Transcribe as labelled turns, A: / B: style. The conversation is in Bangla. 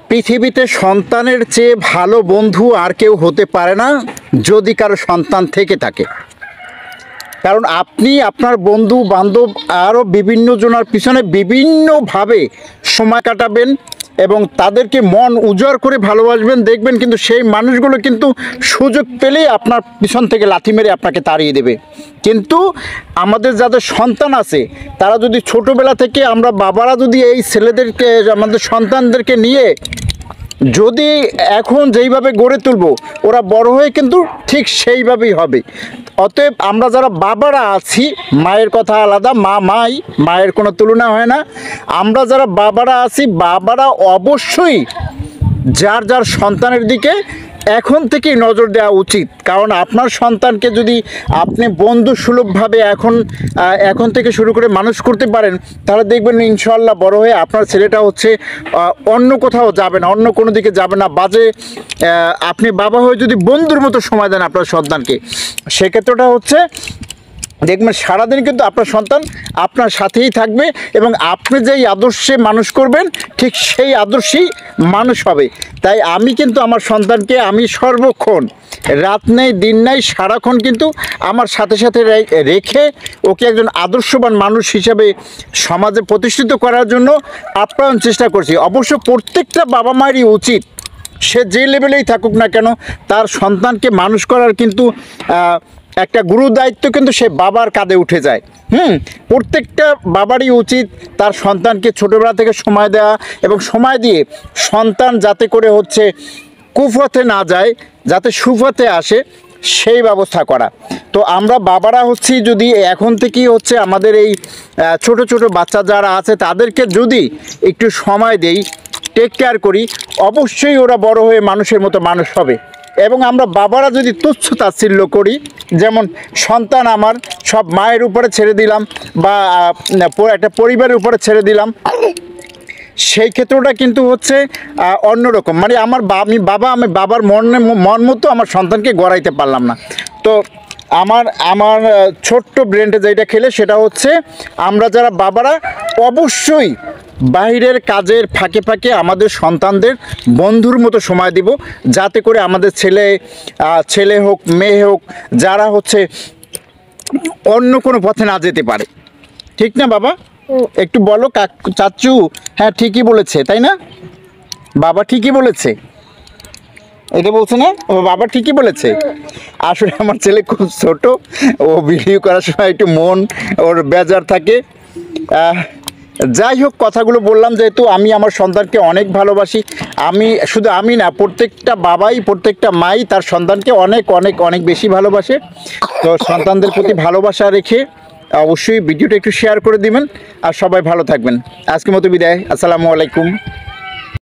A: পৃথিবীতে সন্তানের চেয়ে ভালো বন্ধু আর কেউ হতে পারে না যদি কারো সন্তান থেকে থাকে। কারণ আপনি আপনার বন্ধু বান্ধব আরও বিভিন্ন জনের পিছনে বিভিন্নভাবে সময় কাটাবেন এবং তাদেরকে মন উজাড় করে ভালোবাসবেন, দেখবেন কিন্তু সেই মানুষগুলো কিন্তু সুযোগ পেলেই আপনার পিছন থেকে লাথি মেরে আপনাকে তাড়িয়ে দেবে। কিন্তু আমাদের যাদের সন্তান আছে তারা যদি ছোটোবেলা থেকে আমরা বাবারা যদি এই ছেলেদেরকে আমাদের সন্তানদেরকে নিয়ে যদি এখন যেইভাবে গড়ে তুলব, ওরা বড় হয়ে কিন্তু ঠিক সেইভাবেই হবে। অতএব আমরা যারা বাবারা আছি, মায়ের কথা আলাদা, মায়ের কোনো তুলনা হয় না। আমরা যারা বাবারা আছি, বাবারা অবশ্যই যার যার সন্তানের দিকে এখন থেকেই নজর দেওয়া উচিত। কারণ আপনার সন্তানকে যদি আপনি বন্ধুসুলভভাবে এখন থেকে শুরু করে মানুষ করতে পারেন, তাহলে দেখবেন ইনশাআল্লাহ বড় হয়ে আপনার ছেলেটা হচ্ছে অন্য কোথাও যাবে না, অন্য কোনো দিকে যাবে না। বাজে আপনি বাবা হয়ে যদি বন্ধুর মতো সময় দেন আপনার সন্তানকে, সেক্ষেত্রেটা হচ্ছে দেখবেন সারাদিন কিন্তু আপনার সন্তান আপনার সাথেই থাকবে এবং আপনি যেই আদর্শে মানুষ করবেন ঠিক সেই আদর্শেই মানুষ হবে। তাই আমি কিন্তু আমার সন্তানকে আমি সর্বক্ষণ রাত নেই দিন নাই সারাক্ষণ কিন্তু আমার সাথে সাথে রেখে ওকে একজন আদর্শবান মানুষ হিসাবে সমাজে প্রতিষ্ঠিত করার জন্য আপ্রাণ চেষ্টা করছি। অবশ্য প্রত্যেকটা বাবা মায়েরই উচিত, সে যে লেভেলেই থাকুক না কেন, তার সন্তানকে মানুষ করার কিন্তু একটা গুরু দায়িত্ব কিন্তু সে বাবার কাঁধে উঠে যায়। প্রত্যেকটা বাবারই উচিত তার সন্তানকে ছোটোবেলা থেকে সময় দেওয়া এবং সময় দিয়ে সন্তান যাতে করে হচ্ছে কুপথে না যায়, যাতে সুপথে আসে সেই ব্যবস্থা করা। তো আমরা বাবারা হচ্ছি যদি এখন থেকেই হচ্ছে আমাদের এই ছোট ছোট বাচ্চা যারা আছে তাদেরকে যদি একটু সময় দেই, টেক কেয়ার করি, অবশ্যই ওরা বড় হয়ে মানুষের মতো মানুষ হবে। এবং আমরা বাবারা যদি তুচ্ছ তাচ্ছিল্য করি, যেমন সন্তান আমার সব মায়ের উপরে ছেড়ে দিলাম বা একটা পরিবারের উপরে ছেড়ে দিলাম, সেই ক্ষেত্রটা কিন্তু হচ্ছে অন্যরকম। মানে আমি বাবার মন মতো আমার সন্তানকে গড়াইতে পারলাম না। তো আমার ছোট্ট ব্রেনটা যেটা খেলে সেটা হচ্ছে আমরা যারা বাবারা অবশ্যই বাইরের কাজের ফাঁকে ফাঁকে আমাদের সন্তানদের বন্ধুর মতো সময় দিব, যাতে করে আমাদের ছেলে হোক মেয়ে হোক যারা হচ্ছে অন্য কোনো পথে না যেতে পারে। ঠিক না বাবা? একটু বলো চাচু। হ্যাঁ ঠিকই বলেছে, তাই না? বাবা ঠিকই বলেছে, এটা বলছে না? ও বাবা ঠিকই বলেছে। আসলে আমার ছেলে খুব ছোট, ও ভিডিও করার সময় একটু মন ওর বেজার থাকে। যাই হোক, কথাগুলো বললাম যেহেতু আমি আমার সন্তানকে অনেক ভালোবাসি। শুধু আমি না, প্রত্যেকটা বাবাই প্রত্যেকটা মাই তার সন্তানকে অনেক অনেক অনেক বেশি ভালোবাসে। তো সন্তানদের প্রতি ভালোবাসা রেখে অবশ্যই ভিডিওটা একটু শেয়ার করে দিবেন আর সবাই ভালো থাকবেন। আজকের মতো বিদায়, আসসালামু আলাইকুম।